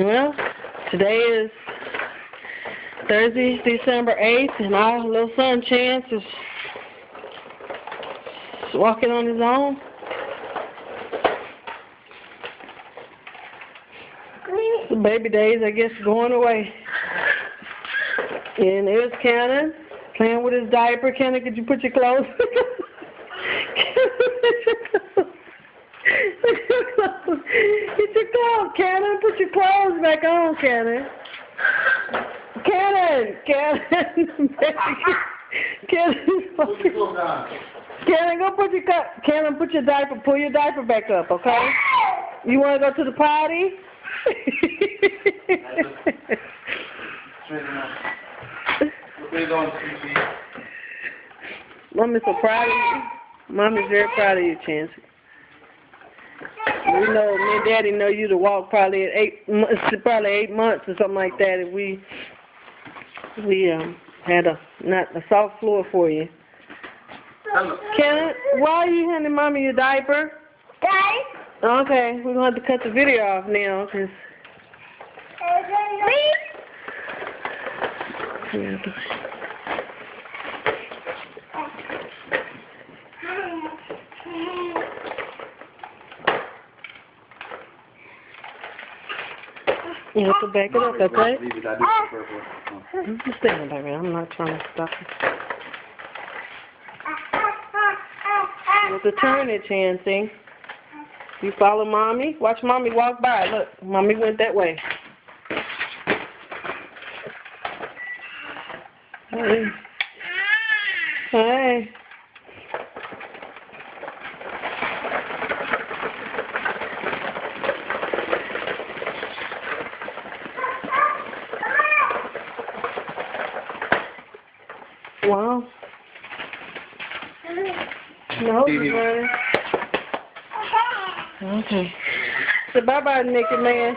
Well, today is Thursday, December 8th, and our little son Chance is walking on his own. The baby days, I guess, going away. And there's Cannon playing with his diaper. Cannon, could you put your clothes? Get your clothes, Cannon. Put your clothes back on, Cannon. Cannon, Cannon, Cannon, go put your Cannon, put your diaper, pull your diaper back up, okay? You want to go to the potty? Mommy's so proud of you. Mommy's very proud of you, Chance. We know, me and Daddy know you to walk probably at 8 months or something like that. If we had a soft floor for you. Cannon, why are you handing Mommy your diaper? Okay, we're going to have to cut the video off now, because... You have to back it up, that's right? I'm just standing back there. I'm not trying to stop you. You have to turn it, Chancey. You follow Mommy? Watch Mommy walk by. Look, Mommy went that way. Hey. Hey. Wow. No, running. Okay. So bye-bye, naked man.